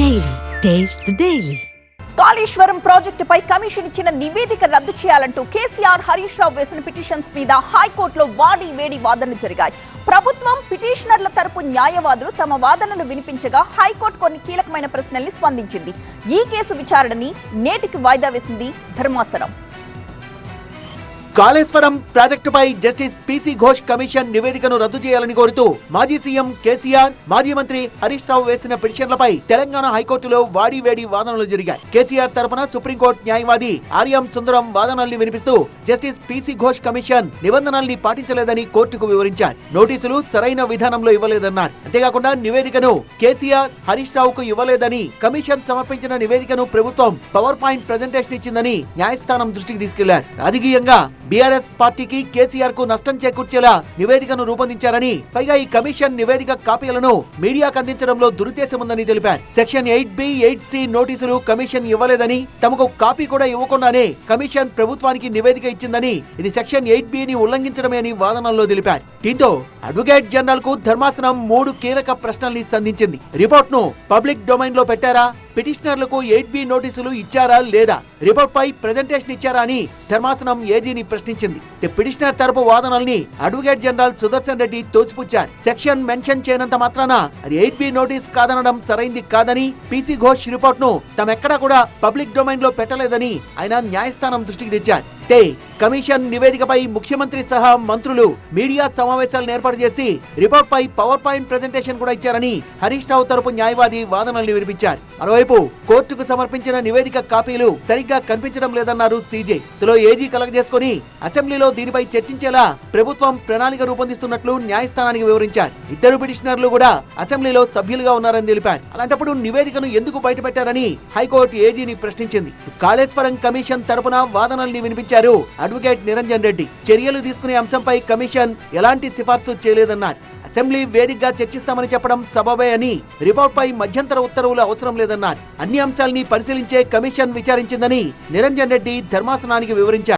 Daily. Taste the Daily. Kaleshwaram ప్రాజెక్టుపై commission ఇచ్చిన నివేదిక రద్దు చేయాలంటూ కేసీఆర్ హరీష్ రావు వేసిన పిటిషన్స్ మీద హైకోర్టులో వాడి వేడి వాదనలు జరిగాయి. ప్రభుత్వం పిటిషనర్ల తరపు న్యాయవాదులు తమ వాదనలు వినిపించగా హైకోర్టు కొన్ని కీలకమైన ప్రశ్నల్ని స్పందించింది. ఈ కేసు విచారణని నేటికి వాయిదా వేసింది ధర్మాసనం. కాళేశ్వరం ప్రాజెక్టుపై జస్టిస్ పీసీ ఘోష్ కమిషన్ నివేదికను రద్దు చేయాలని కోరుతూ మాజీ సీఎం కేసీఆర్, మాజీ మంత్రి హరీష్ రావు వేసిన పిటిషన్లపై తెలంగాణ హైకోర్టులో వాడివేడి వాదనలు జరిగాయి. కేసీఆర్ తరపున సుప్రీంకోర్టు న్యాయవాది ఆర్యం సుందరం వాదనల్ని వినిపిస్తూ జస్టిస్ పీసీ ఘోష్ కమిషన్ నిబంధనల్ని పాటించలేదని కోర్టుకు వివరించారు. నోటీసులు సరైన విధానంలో ఇవ్వలేదన్నారు. అంతేకాకుండా నివేదికను కేసీఆర్, హరీష్ రావుకు ఇవ్వలేదని, కమిషన్ సమర్పించిన నివేదికను ప్రభుత్వం పవర్ పాయింట్ ప్రెజెంటేషన్ ఇచ్చిందని న్యాయస్థానం దృష్టికి తీసుకెళ్లారు. రాజకీయంగా బీఆర్ఎస్ పార్టీకి, కేసీఆర్ కు నష్టం చేకూర్చేలా నివేదికను రూపొందించారని, పైగా ఈ కమిషన్ నివేదిక కాపీలను మీడియాకు అందించడంలో దురుద్దేశం ఉందని తెలిపారు. సెక్షన్ 8B, 8C నోటీసులు కమిషన్ ఇవ్వలేదని, తమకు కాపీ కూడా ఇవ్వకుండానే కమిషన్ ప్రభుత్వానికి నివేదిక ఇచ్చిందని, ఇది సెక్షన్ 8Bని ఉల్లంఘించడమే అని వాదనల్లో తెలిపారు. దీంతో అడ్వకేట్ జనరల్ కు ధర్మాసనం 3 కీలక ప్రశ్నల్ని సంధించింది. రిపోర్ట్ ను పబ్లిక్ డొమైన్ లో పెట్టారా, పిటిషనర్లకు 8B నోటీసులు ఇచ్చారా లేదా, రిపోర్ట్ పై ప్రెజెంటేషన్ ఇచ్చారా అని ధర్మాసనం ఏజీని ప్రశ్నించింది. పిటిషనర్ తరపు వాదనల్ని అడ్వకేట్ జనరల్ సుదర్శన్ రెడ్డి తోసిపుచ్చారు. సెక్షన్ మెన్షన్ చేయనంత మాత్రాన అది 8B నోటీస్ కాదనడం సరైంది కాదని, పీసీ ఘోష్ రిపోర్ట్ ను తమెక్కడా కూడా పబ్లిక్ డొమైన్ లో పెట్టలేదని ఆయన న్యాయస్థానం దృష్టికి తెచ్చారు. కమిషన్ నివేదికపై ముఖ్యమంత్రి సహా మంత్రులు మీడియా సమావేశాలను ఏర్పాటు చేసి రిపోర్ట్ పై పవర్ పాయింట్ ప్రెజెంటేషన్ కూడా ఇచ్చారని హరీష్ రావు తరపు న్యాయవాది వాదనల్ని వినిపించారు. మరోవైపు కోర్టుకు సమర్పించిన నివేదిక కాపీలు సరిగ్గా కనిపించడం లేదన్నారు సీజే. ఇందులో ఏజీ కలగజేసుకుని అసెంబ్లీలో దీనిపై చర్చించేలా ప్రభుత్వం ప్రణాళిక రూపొందిస్తున్నట్లు న్యాయస్థానానికి వివరించారు. ఇద్దరు పిటిషనర్లు కూడా అసెంబ్లీలో సభ్యులుగా ఉన్నారని తెలిపారు. అలాంటప్పుడు నివేదికను ఎందుకు బయటపెట్టారని హైకోర్టు ఏజీని ప్రశ్నించింది. కాళేశ్వరం కమిషన్ తరపున వాదనల్ని వినిపించారు అడ్వకేట్ నిరంజన్ రెడ్డి. చర్యలు తీసుకునే అంశంపై కమిషన్ ఎలాంటి సిఫార్సు చేయలేదన్నారు. అసెంబ్లీ వేదికగా చర్చిస్తామని చెప్పడం సబబే అని, రిపోర్ట్ పై మధ్యంతర ఉత్తర్వులు అవసరం లేదన్నారు. అన్ని అంశాల్ని పరిశీలించే కమిషన్ విచారించిందని నిరంజన్ రెడ్డి ధర్మాసనానికి వివరించారు.